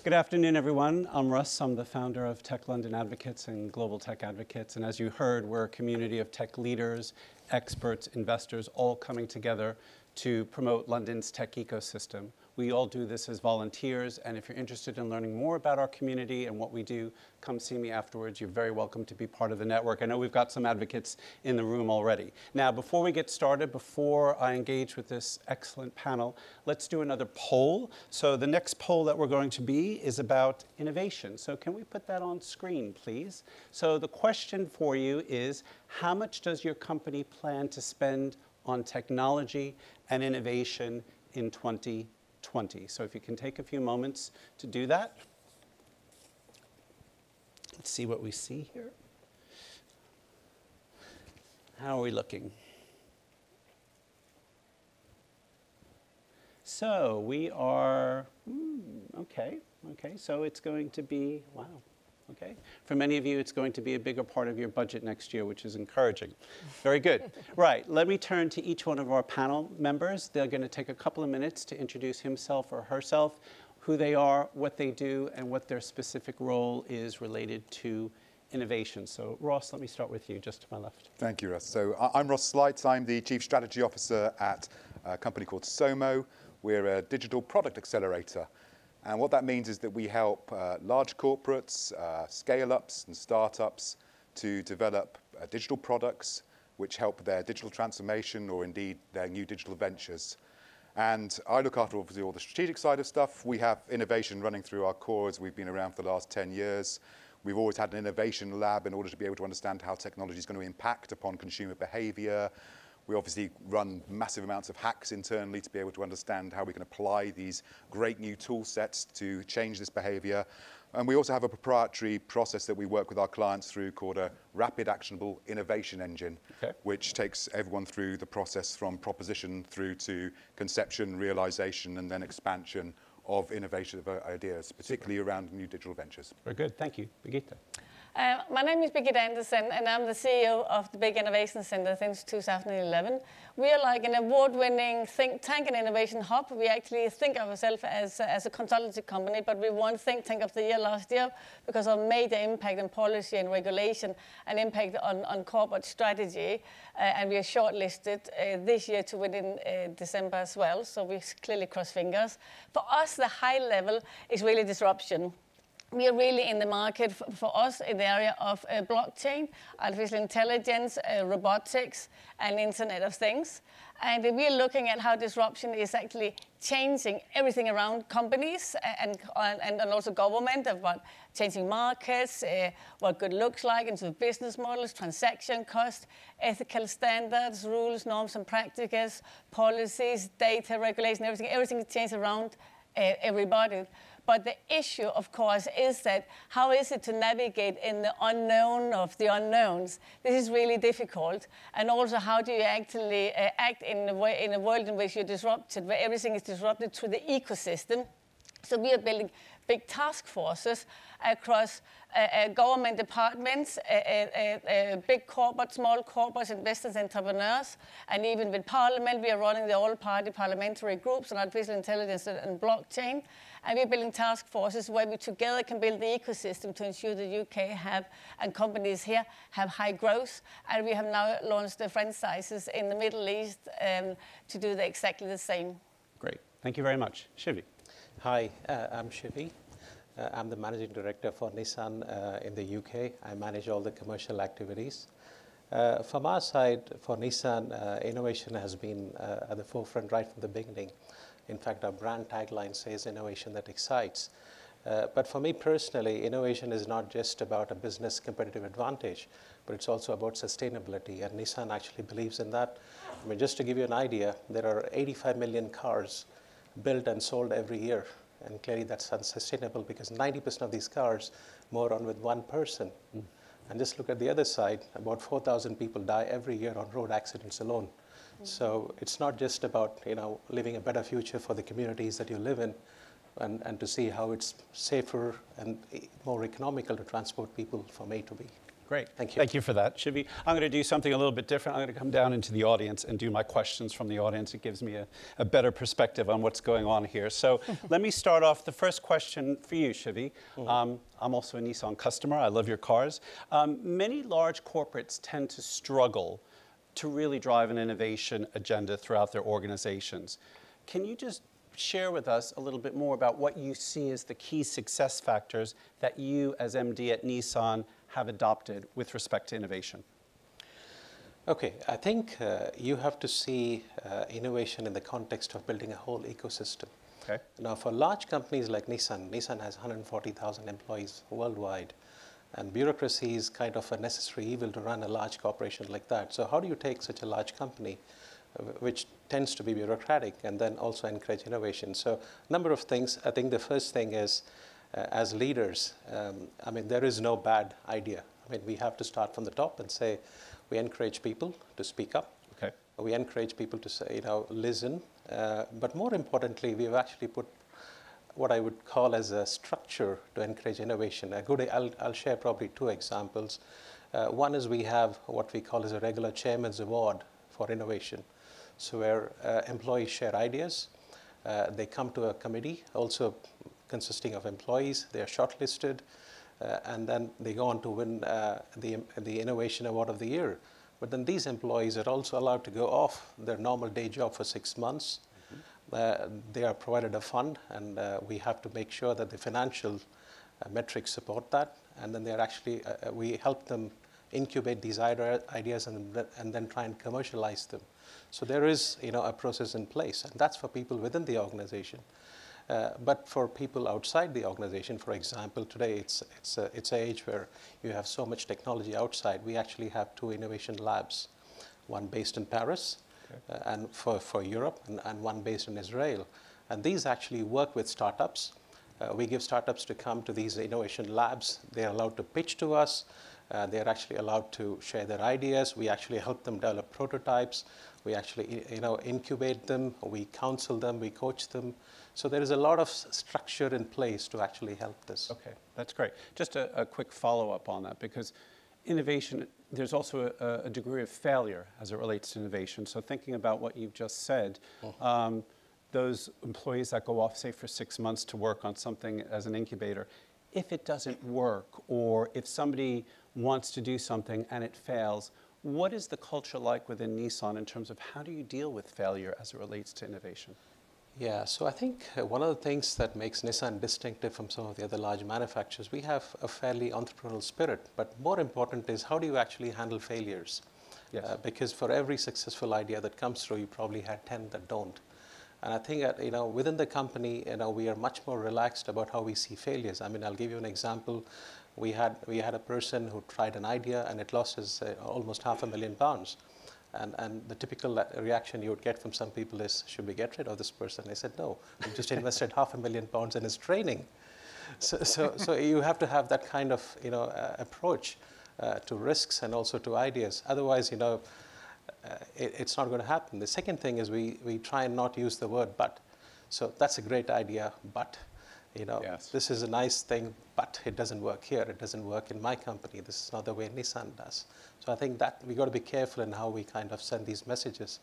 Good afternoon, everyone. I'm Russ. I'm the founder of Tech London Advocates and Global Tech Advocates. And as you heard, we're a community of tech leaders, experts, investors, all coming together to promote London's tech ecosystem. We all do this as volunteers, and if you're interested in learning more about our community and what we do, come see me afterwards. You're very welcome to be part of the network. I know we've got some advocates in the room already. Now, before we get started, before I engage with this excellent panel, let's do another poll. So the next poll that we're going to be is about innovation. So can we put that on screen, please? So the question for you is, how much does your company plan to spend on technology and innovation in 2020? So if you can take a few moments to do that. Let's see what we see here. How are we looking? So we are, okay, so it's going to be, wow. Okay. For many of you, it's going to be a bigger part of your budget next year, which is encouraging. Very good. Right. Let me turn to each one of our panel members. They're going to take a couple of minutes to introduce himself or herself, who they are, what they do, and what their specific role is related to innovation. So, Ross, let me start with you, just to my left. Thank you, Russ. So, I'm Ross Sleight. I'm the Chief Strategy Officer at a company called Somo. We're a digital product accelerator. And what that means is that we help large corporates, scale-ups and startups to develop digital products which help their digital transformation or indeed their new digital ventures. And I look after obviously all the strategic side of stuff. We have innovation running through our core as we've been around for the last 10 years. We've always had an innovation lab in order to be able to understand how technology is going to impact upon consumer behavior. We obviously run massive amounts of hacks internally to be able to understand how we can apply these great new tool sets to change this behavior. And we also have a proprietary process that we work with our clients through called a Rapid Actionable Innovation Engine, which takes everyone through the process from proposition through to conception, realization, and then expansion of innovative ideas, particularly around new digital ventures. Very good. Thank you. Brigitte. My name is Brigitte Andersen, and I'm the CEO of the Big Innovation Center since 2011. We are like an award-winning think tank and innovation hub. We actually think of ourselves as a consultancy company, but we won Think Tank of the Year last year because of major impact on policy and regulation and impact on corporate strategy. And we are shortlisted this year to win in December as well, so we clearly cross fingers. For us, the high level is really disruption. We are really in the market for us in the area of blockchain, artificial intelligence, robotics, and Internet of Things. And we are looking at how disruption is actually changing everything around companies and also government, about changing markets, what good looks like into business models, transaction costs, ethical standards, rules, norms and practices, policies, data regulation, everything changes around everybody. But the issue, of course, is that how is it to navigate in the unknown of the unknowns? This is really difficult. And also, how do you actually act in a world in which you're disrupted, where everything is disrupted through the ecosystem? So we are building big task forces across government departments, big corporates, small corporates, investors, entrepreneurs, and even with Parliament, we are running the all-party parliamentary groups on artificial intelligence and blockchain. And we're building task forces where we together can build the ecosystem to ensure the UK and companies here have high growth. And we have now launched the franchises in the Middle East to do exactly the same. Great. Thank you very much. Shivi. Hi, I'm Shivi. I'm the Managing Director for Nissan in the UK. I manage all the commercial activities. From our side, for Nissan, innovation has been at the forefront right from the beginning. In fact, our brand tagline says innovation that excites. But for me personally, innovation is not just about a business competitive advantage, but it's also about sustainability. And Nissan actually believes in that. I mean, just to give you an idea, there are 85 million cars built and sold every year. And clearly that's unsustainable because 90% of these cars move around with one person. And just look at the other side, about 4,000 people die every year on road accidents alone. So it's not just about living a better future for the communities that you live in and to see how it's safer and more economical to transport people from A to B. Great. Thank you. Thank you for that, Shivi. I'm going to do something a little bit different. I'm going to come down into the audience and do my questions from the audience. It gives me a better perspective on what's going on here. So let me start off. The first question for you, Shivi. I'm also a Nissan customer. I love your cars. Many large corporates tend to struggle to really drive an innovation agenda throughout their organizations. Can you just share with us a little bit more about what you see as the key success factors that you as MD at Nissan have adopted with respect to innovation? Okay, I think you have to see innovation in the context of building a whole ecosystem. Okay. Now, for large companies like Nissan has 140,000 employees worldwide, and bureaucracy is kind of a necessary evil to run a large corporation like that. So how do you take such a large company, which tends to be bureaucratic, and then also encourage innovation? So a number of things. I think the first thing is, as leaders, I mean, there is no bad idea. I mean, we have to start from the top and say, we encourage people to speak up. Okay. We encourage people to say, listen. But more importantly, we've actually put what I would call as a structure to encourage innovation. I'll share probably two examples. One is we have what we call as a regular chairman's award for innovation. So where employees share ideas, they come to a committee, also consisting of employees. They are shortlisted, and then they go on to win the Innovation Award of the Year. But then these employees are also allowed to go off their normal day job for 6 months. They are provided a fund, and we have to make sure that the financial metrics support that. And then they're actually, we help them incubate these ideas and then try and commercialize them. So there is, a process in place, and that's for people within the organization. But for people outside the organization, for example, today it's an age where you have so much technology outside. We actually have 2 innovation labs, one based in Paris, okay, and for Europe, and one based in Israel. And these actually work with startups. We give startups to come to these innovation labs. They're allowed to pitch to us. They're actually allowed to share their ideas. We actually help them develop prototypes. We actually, incubate them. We counsel them. We coach them. So there is a lot of structure in place to actually help this. Okay, that's great. Just a quick follow-up on that, because innovation, there's also a degree of failure as it relates to innovation. So thinking about what you've just said, those employees that go off, say, for 6 months to work on something as an incubator, if it doesn't work, or if somebody wants to do something and it fails, what is the culture like within Nissan in terms of how do you deal with failure as it relates to innovation? Yeah, so I think one of the things that makes Nissan distinctive from some of the other large manufacturers, we have a fairly entrepreneurial spirit, but more important is how do you actually handle failures? Yes. Because for every successful idea that comes through, you probably had 10 that don't. And I think that, within the company, we are much more relaxed about how we see failures. I mean, I'll give you an example. We had a person who tried an idea and it lost his almost £500,000. And the typical reaction you would get from some people is, should we get rid of this person? I said, no, we just invested £500,000 in his training. So you have to have that kind of approach to risks and also to ideas. Otherwise, it's not going to happen. The second thing is we try and not use the word but. So that's a great idea, but Yes. This is a nice thing, but it doesn't work here. It doesn't work in my company. This is not the way Nissan does. So I think that we got to be careful in how we kind of send these messages,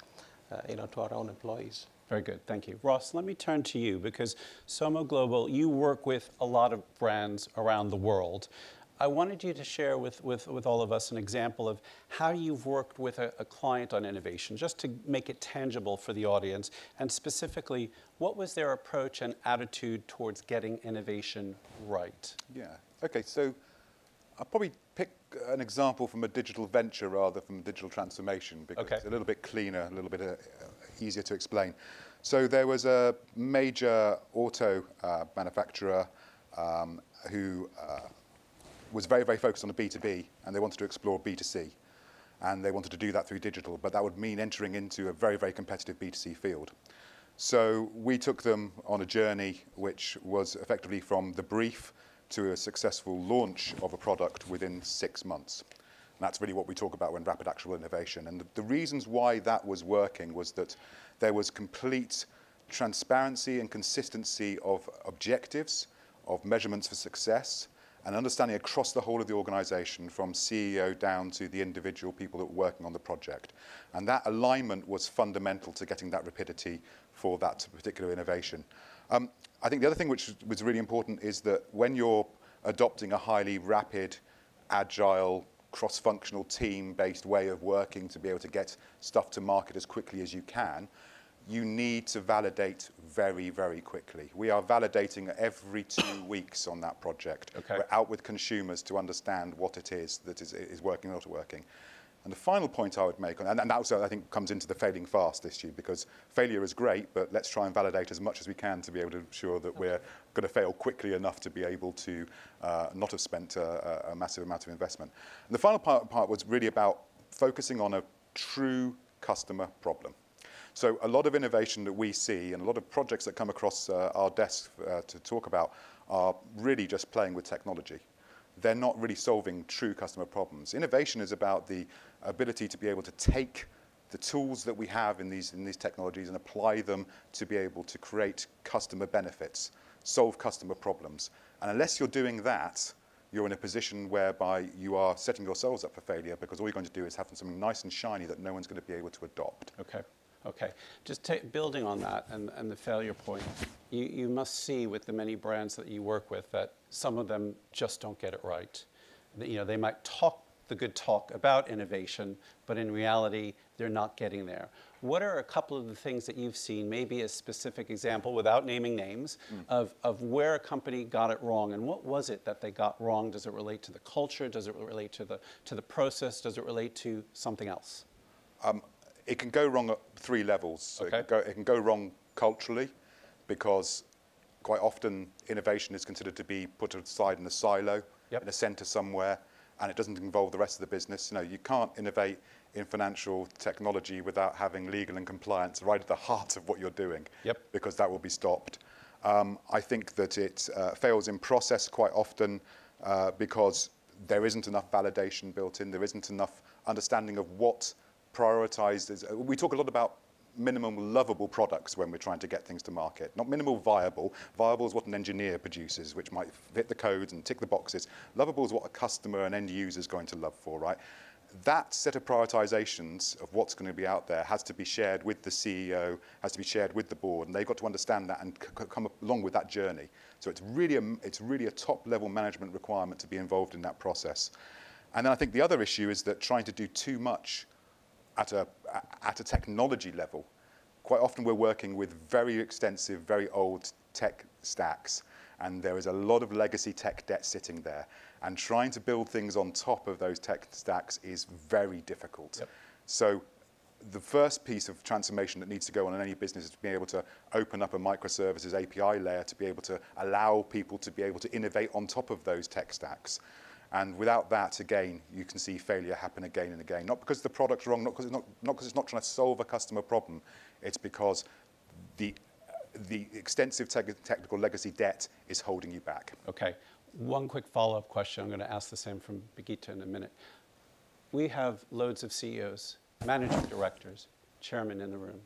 to our own employees. Very good, thank you. Ross, let me turn to you, because Somo Global, you work with a lot of brands around the world. I wanted you to share with all of us an example of how you've worked with a client on innovation, just to make it tangible for the audience, and specifically, what was their approach and attitude towards getting innovation right? Yeah, okay, so I'll probably pick an example from a digital venture rather from digital transformation, because it's a little bit cleaner, a little bit easier to explain. So there was a major auto manufacturer who was very, very focused on the B2B, and they wanted to explore B2C. And they wanted to do that through digital, but that would mean entering into a very, very competitive B2C field. So we took them on a journey which was effectively from the brief to a successful launch of a product within 6 months. And that's really what we talk about when rapid actual innovation. And the reasons why that was working was that there was complete transparency and consistency of objectives, of measurements for success, and understanding across the whole of the organization, from CEO down to the individual people that were working on the project. And that alignment was fundamental to getting that rapidity for that particular innovation. I think the other thing which was really important is that when you're adopting a highly rapid, agile, cross-functional team-based way of working to be able to get stuff to market as quickly as you can, you need to validate very, very quickly. We are validating every 2 weeks on that project. Okay. We're out with consumers to understand what it is that is working or not working. And the final point I would make, and that also I think comes into the failing fast issue, because failure is great, but let's try and validate as much as we can to be able to ensure that we're going to fail quickly enough to be able to not have spent a massive amount of investment. And the final part was really about focusing on a true customer problem. So a lot of innovation that we see and a lot of projects that come across our desk to talk about are really just playing with technology. They're not really solving true customer problems. Innovation is about the ability to be able to take the tools that we have in these technologies and apply them to be able to create customer benefits, solve customer problems. And unless you're doing that, you're in a position whereby you are setting yourselves up for failure, because all you're going to do is have something nice and shiny that no one's going to be able to adopt. Okay. Okay, just building on that and the failure point, you must see with the many brands that you work with that some of them just don't get it right. You know, they might talk the good talk about innovation, but in reality, they're not getting there. What are a couple of the things that you've seen, maybe a specific example, without naming names, of where a company got it wrong, and what was it that they got wrong? Does it relate to the culture? Does it relate to the process? Does it relate to something else? It can go wrong at 3 levels. So Okay. it can go wrong culturally, because quite often innovation is considered to be put aside in a silo, Yep. in a center somewhere, and it doesn't involve the rest of the business. You know, you can't innovate in financial technology without having legal and compliance right at the heart of what you're doing, Yep. because that will be stopped. I think that it fails in process quite often because there isn't enough validation built in, there isn't enough understanding of what prioritized is. We talk a lot about minimum lovable products when we're trying to get things to market, not minimal viable. Viable is what an engineer produces, which might fit the codes and tick the boxes. Lovable is what a customer and end user is going to love for, right? That set of prioritizations of what's going to be out there has to be shared with the CEO, has to be shared with the board, and they've got to understand that and come along with that journey. So it's really a top-level management requirement to be involved in that process. And then I think the other issue is that trying to do too much at a technology level. Quite often we're working with very extensive, very old tech stacks, and there is a lot of legacy tech debt sitting there. And trying to build things on top of those tech stacks is very difficult. Yep. So the first piece of transformation that needs to go on in any business is to be able to open up a microservices API layer to be able to allow people to be able to innovate on top of those tech stacks. And without that, again, you can see failure happen again and again. Not because the product's wrong, not because it's not trying to solve a customer problem. It's because the extensive technical legacy debt is holding you back. Okay, one quick follow-up question. I'm going to ask the same from Brigitte in a minute. We have loads of CEOs, managing directors, chairmen in the room.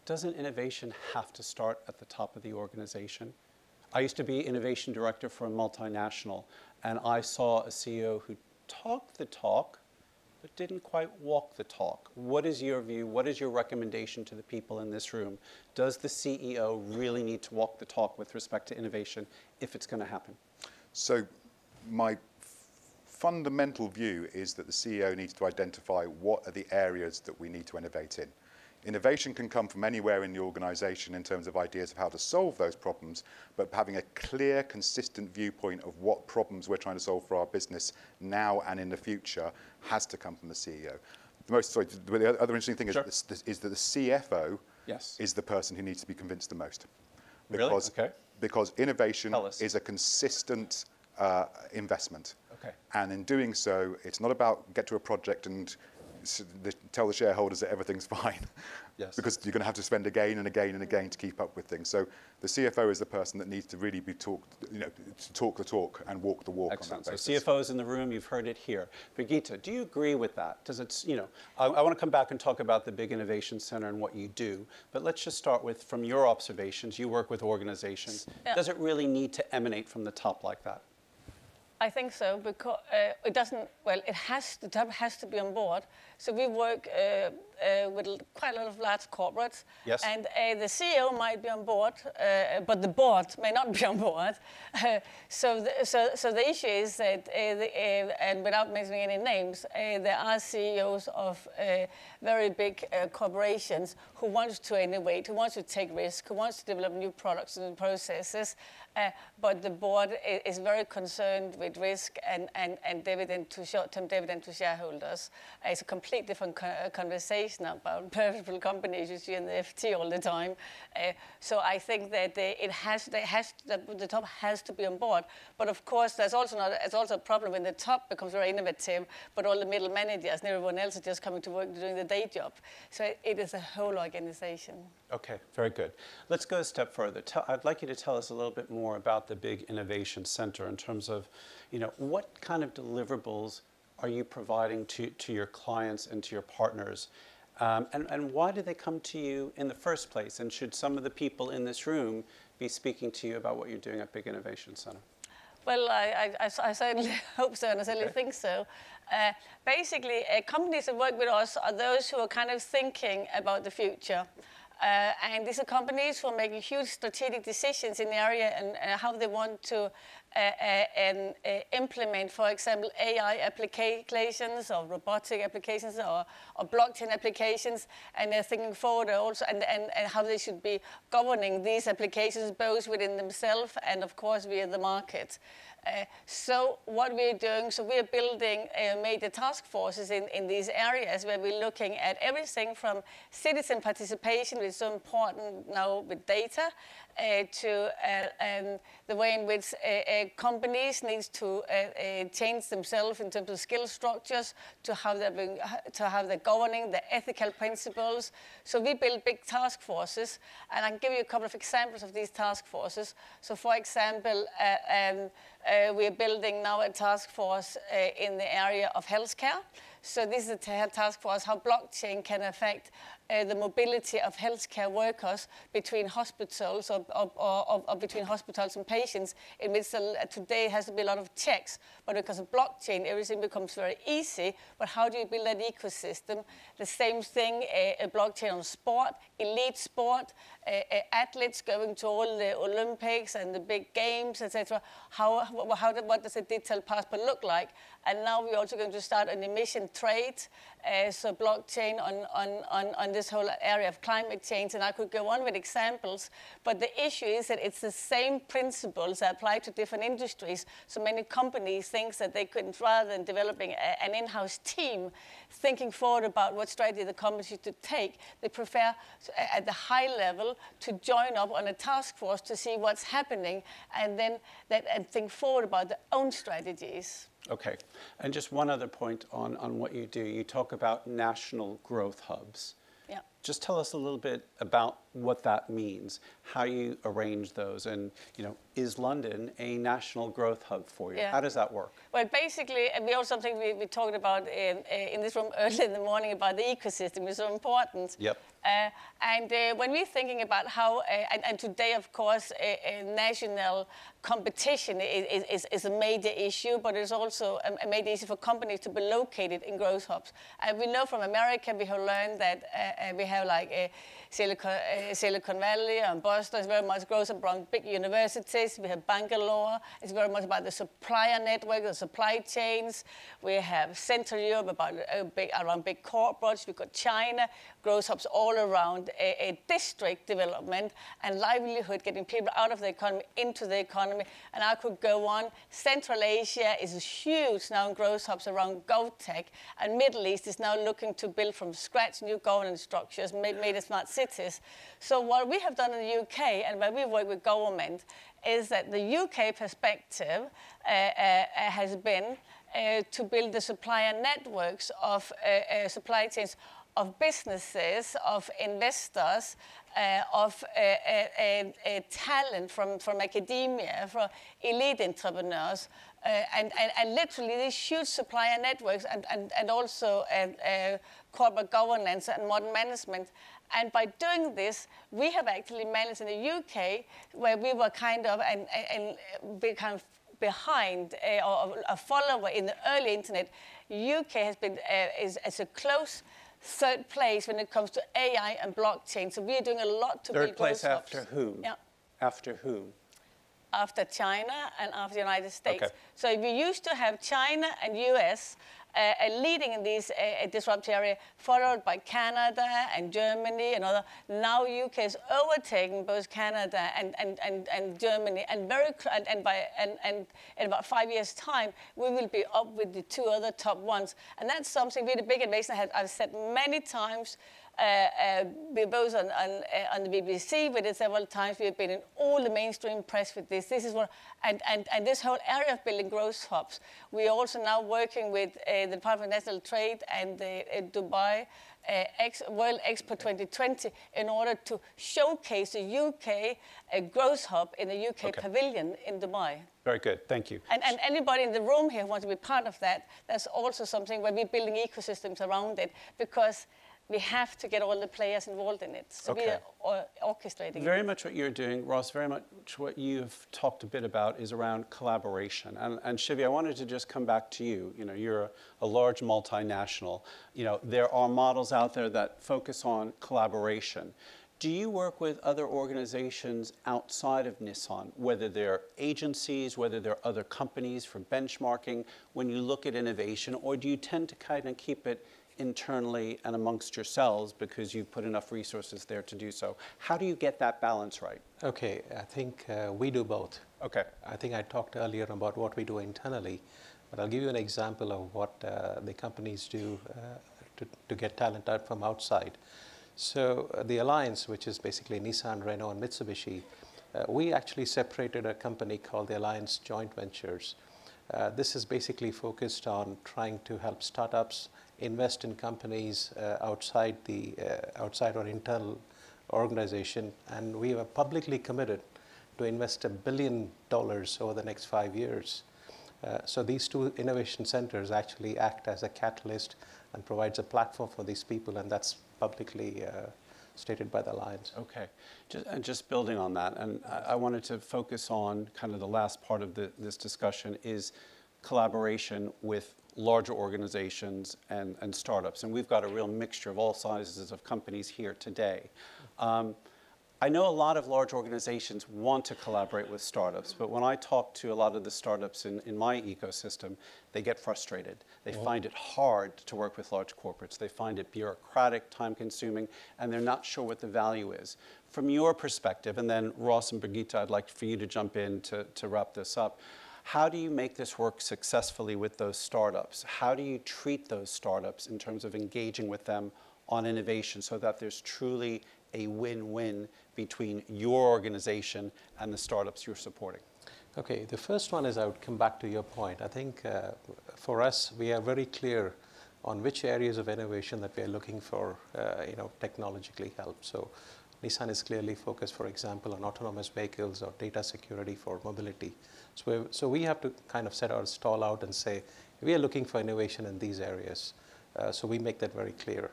Doesn't innovation have to start at the top of the organization? I used to be innovation director for a multinational, and I saw a CEO who talked the talk, but didn't quite walk the talk. What is your view? What is your recommendation to the people in this room? Does the CEO really need to walk the talk with respect to innovation if it's going to happen? So my fundamental view is that the CEO needs to identify what are the areas that we need to innovate in. Innovation can come from anywhere in the organization in terms of ideas of how to solve those problems, but having a clear, consistent viewpoint of what problems we're trying to solve for our business now and in the future has to come from the CEO. The other interesting thing Sure. is that the CFO Yes. is the person who needs to be convinced the most. Really? Because, Okay. because innovation Tell us. is a consistent investment. Okay. And in doing so, it's not about get to a project and tell the shareholders that everything's fine. Yes. Because you're going to have to spend again and again and again to keep up with things. So the CFO is the person that needs to really be to talk the talk and walk the walk. Excellent. On that So basis. CFOs in the room, you've heard it here. Brigitte, do you agree with that? Does it, I want to come back and talk about the Big Innovation Center and what you do, but let's just start with, from your observations, you work with organizations. Yeah. Does it really need to emanate from the top like that? I think so, because it doesn't, well, the top has to be on board. So we work with quite a lot of large corporates. Yes. And the CEO might be on board, but the board may not be on board. So the issue is that, and without mentioning any names, there are CEOs of very big corporations who want to innovate, who want to take risk, who want to develop new products and processes. But the board is very concerned with risk and dividend to short-term dividend to shareholders. It's a complete different conversation about profitable companies you see in the FT all the time. So I think that the top has to be on board. But of course, it's also a problem when the top becomes very innovative, but all the middle managers and everyone else are just coming to work doing the day job. So it is a whole organization. Okay, very good. Let's go a step further. I'd like you to tell us a little bit more about the big innovation center in terms of, what kind of deliverables are you providing to your clients and to your partners? And why do they come to you in the first place? And should some of the people in this room be speaking to you about what you're doing at Big Innovation Center? Well, I certainly hope so, and I certainly think so. Basically, companies that work with us are those who are kind of thinking about the future. And these are companies who are making huge strategic decisions in the area and how they want to implement, for example, AI applications or robotic applications or blockchain applications. And they're thinking forward also and how they should be governing these applications both within themselves and, of course, via the market. So what we're doing, so we're building major task forces in these areas where we're looking at everything from citizen participation, which is so important now with data, to the way in which companies need to change themselves in terms of skill structures, to how they're governing, the ethical principles. So we build big task forces, and I can give you a couple of examples of these task forces. So for example, we are building now a task force in the area of healthcare. So this is a task force how blockchain can affect the mobility of healthcare workers between hospitals or between hospitals and patients, in which today has to be a lot of checks. But because of blockchain, everything becomes very easy. But how do you build that ecosystem? The same thing, a blockchain on sport, elite sport, athletes going to all the Olympics and the big games, etc. What does a digital passport look like? And now we're also going to start an emission trade, so blockchain on this whole area of climate change. And I could go on with examples, but the issue is that it's the same principles that apply to different industries. So many companies think that they could, rather than developing an in-house team, thinking forward about what strategy the company should take, they prefer at the high level to join up on a task force to see what's happening and then think forward about their own strategies. Okay, and just one other point on what you do. You talk about national growth hubs. Yeah. Just tell us a little bit about what that means, how you arrange those, and is London a national growth hub for you? Yeah. How does that work? Well, basically, and we also something we talked about in this room early in the morning about the ecosystem is so important. Yep. And when we're thinking about how, and today, of course, a national competition is a major issue, but it's also a major issue for companies to be located in growth hubs. And we know from America, we have learned that we have like Silicon Valley and Boston is very much growth around big universities. We have Bangalore. It's very much about the supplier network, the supply chains. We have Central Europe about around big corporates. We've got China, growth hubs all around a district development and livelihood, getting people out of the economy into the economy. And I could go on. Central Asia is huge now in growth hubs around GovTech, and Middle East is now looking to build from scratch new governance structures, made smart cities. So what we have done in the UK and where we work with government is that the UK perspective has been to build the supplier networks of supply chains of businesses, of investors, of talent from academia, from elite entrepreneurs, and literally these huge supplier networks and also corporate governance and modern management. And by doing this, we have actually managed in the UK, where we were kind of behind or a follower in the early internet, UK has been is a close third place when it comes to AI and blockchain. So we are doing a lot to build Third place growth after hubs. whom? Yeah. After whom? After China and after the United States. Okay. So we used to have China and US leading in these disruptive area, followed by Canada and Germany and other. Now UK is overtaking both Canada and Germany, and in about 5 years' time, we will be up with the two other top ones. And that's something really big innovation. I've said many times. Both on the BBC, we did several times. We have been in all the mainstream press with this. This is what, and this whole area of building growth hubs. We are also now working with the Department of National Trade and the Dubai World Expo 2020 in order to showcase the UK growth hub in the UK pavilion in Dubai. Very good, thank you. And anybody in the room here who wants to be part of that, that's also something where we're building ecosystems around it, because we have to get all the players involved in it. So we are orchestrating Very it. much what you're doing, Ross, very much what you've talked a bit about is around collaboration. And Shivi, I wanted to just come back to you. You know, you're a large multinational. You know, there are models out there that focus on collaboration. Do you work with other organizations outside of Nissan, whether they're agencies, whether they're other companies for benchmarking, when you look at innovation, or do you tend to kind of keep it internally and amongst yourselves because you put enough resources there to do so? How do you get that balance right? Okay, I think we do both. Okay. I think I talked earlier about what we do internally, but I'll give you an example of what the companies do to get talent out from outside. So the alliance, which is basically Nissan, Renault, and Mitsubishi, we actually separated a company called the Alliance Joint Ventures. This is basically focused on trying to help startups invest in companies outside our internal organization, and we have publicly committed to invest $1 billion over the next 5 years. So these two innovation centers actually act as a catalyst and provides a platform for these people, and that's publicly stated by the Alliance. Okay, just building on that, and I wanted to focus on kind of the last part of this discussion is collaboration with larger organizations and startups. And we've got a real mixture of all sizes of companies here today. I know a lot of large organizations want to collaborate with startups, but when I talk to a lot of the startups in my ecosystem, they get frustrated. They find it hard to work with large corporates. They find it bureaucratic, time-consuming, and they're not sure what the value is. From your perspective, and then Ross and Brigitte, I'd like for you to jump in to wrap this up. How do you make this work successfully with those startups? How do you treat those startups in terms of engaging with them on innovation so that there's truly a win-win between your organization and the startups you're supporting? Okay, the first one is I would come back to your point. I think for us, we are very clear on which areas of innovation that we are looking for, technologically help. So Nissan is clearly focused, for example, on autonomous vehicles or data security for mobility. So we have to kind of set our stall out and say, we are looking for innovation in these areas. So we make that very clear.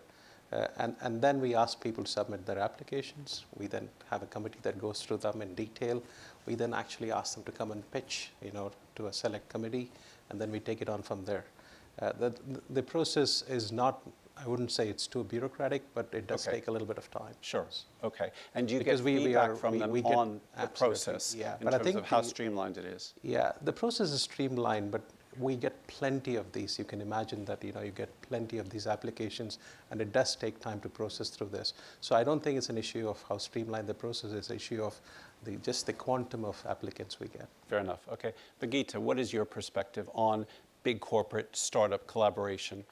And then we ask people to submit their applications. We then have a committee that goes through them in detail. We then actually ask them to come and pitch, to a select committee, and then we take it on from there. The process is not, I wouldn't say it's too bureaucratic, but it does take a little bit of time. Sure. Okay. And do you Because get feedback from them on the process in terms of how streamlined it is? Yeah, the process is streamlined, but we get plenty of these. You can imagine that you get plenty of these applications, and it does take time to process through this. So I don't think it's an issue of how streamlined the process is. It's an issue of just the quantum of applicants we get. Fair enough. Okay. Brigitte, what is your perspective on big corporate startup collaboration?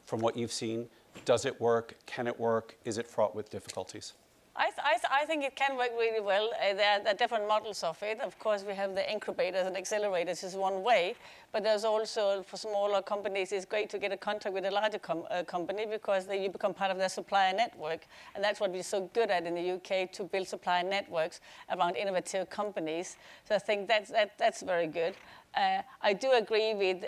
From what you've seen, does it work? Can it work? Is it fraught with difficulties? I think it can work really well. There are different models of it. Of course, we have the incubators and accelerators is one way, but there's also, for smaller companies, it's great to get a contract with a larger company because you become part of their supplier network. And that's what we're so good at in the UK, to build supplier networks around innovative companies. So I think that's very good. I do agree with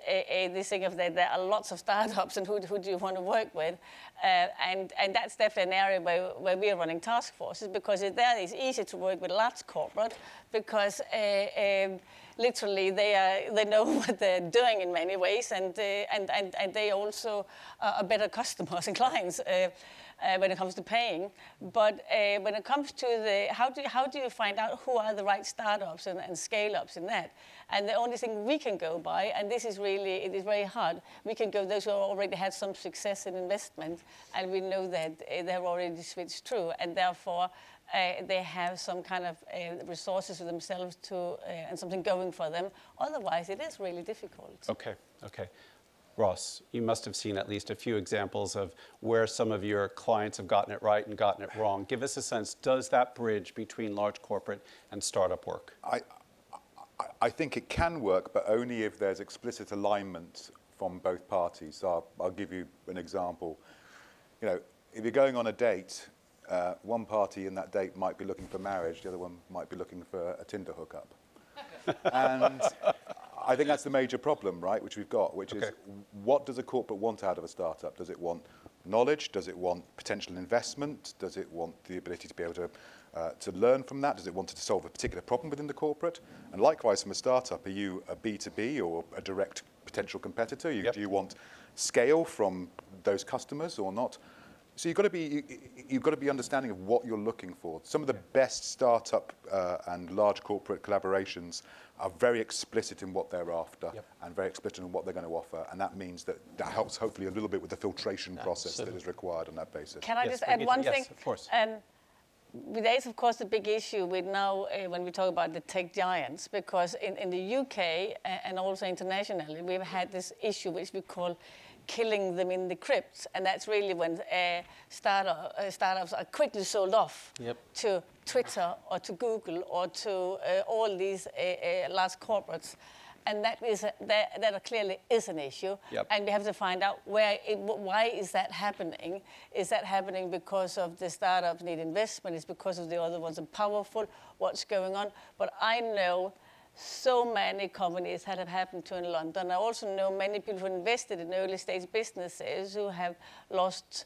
this thing of that there are lots of startups, and who do you want to work with? And that's definitely an area where we are running task forces, because there it's easy to work with large corporate, because literally they know what they're doing in many ways, and they also are better customers and clients when it comes to paying. But when it comes to the how do you find out who are the right startups and scale-ups in that? And the only thing we can go by, and this is really, it is very hard, we can go those who already had some success in investment, and we know that they've already switched through, and therefore they have some kind of resources for themselves to, and something going for them. Otherwise, it is really difficult. Okay, okay. Russ, you must have seen at least a few examples of where some of your clients have gotten it right and gotten it wrong. Give us a sense, does that bridge between large corporate and startup work? I think it can work, but only if there's explicit alignment from both parties. So I'll give you an example. You know, if you're going on a date, one party in that date might be looking for marriage, the other one might be looking for a Tinder hookup. And I think that's the major problem, right, which we've got, which is what does a corporate want out of a startup? Does it want knowledge? Does it want potential investment? Does it want the ability to be able to learn from that? Does it want to solve a particular problem within the corporate? And likewise, from a startup, are you a B2B or a direct potential competitor? Do you want scale from those customers or not? So you've got to be understanding of what you're looking for. Some of the best startup and large corporate collaborations are very explicit in what they're after and very explicit in what they're going to offer, and that means that helps hopefully a little bit with the filtration process that is required on that basis. Can I just add one thing? Yes, of course. There is, of course, a big issue with now when we talk about the tech giants, because in the UK and also internationally, we've had this issue which we call killing them in the crypt, and that's really when startups are quickly sold off to Twitter or to Google or to all these large corporates. And that clearly is an issue, and we have to find out why is that happening? Is that happening because of the startups need investment? Is because of the other ones are powerful? What's going on? But I know so many companies that have happened to in London. I also know many people who invested in early stage businesses who have lost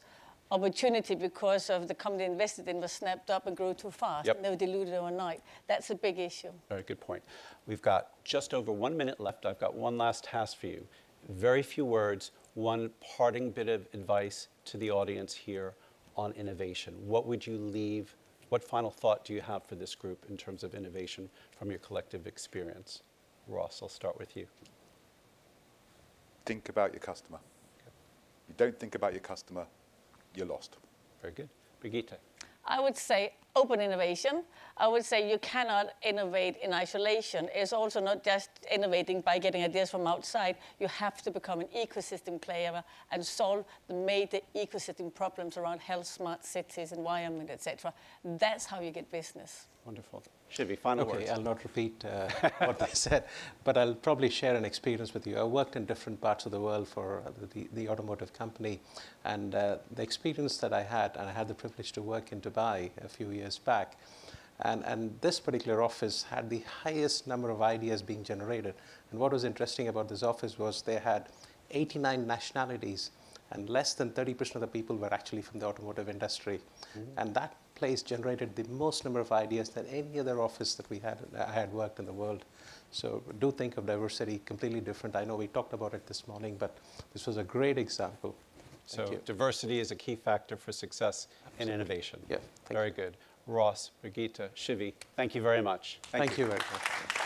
opportunity because of the company invested in was snapped up and grew too fast. And they were diluted overnight. That's a big issue. Very good point. We've got just over 1 minute left. I've got one last task for you. Very few words, one parting bit of advice to the audience here on innovation. What would you leave? What final thought do you have for this group in terms of innovation from your collective experience? Ross, I'll start with you. Think about your customer. If you don't think about your customer, you're lost. Very good. Brigitte. I would say open innovation. I would say you cannot innovate in isolation. It's also not just innovating by getting ideas from outside. You have to become an ecosystem player and solve the major ecosystem problems around health, smart cities, environment, etc. That's how you get business. Wonderful. Shivi, final words. Okay, I'll not repeat what they said, but I'll probably share an experience with you. I worked in different parts of the world for the automotive company, and the experience that I had, and I had the privilege to work in Dubai a few years back, and this particular office had the highest number of ideas being generated. And what was interesting about this office was they had 89 nationalities, and less than 30% of the people were actually from the automotive industry. And that place generated the most number of ideas than any other office that I had worked in the world. So do think of diversity completely different. I know we talked about it this morning, but this was a great example. So diversity is a key factor for success in innovation. Yeah, very good. Ross, Brigitte, Shivi, thank you very much. Thank you very much.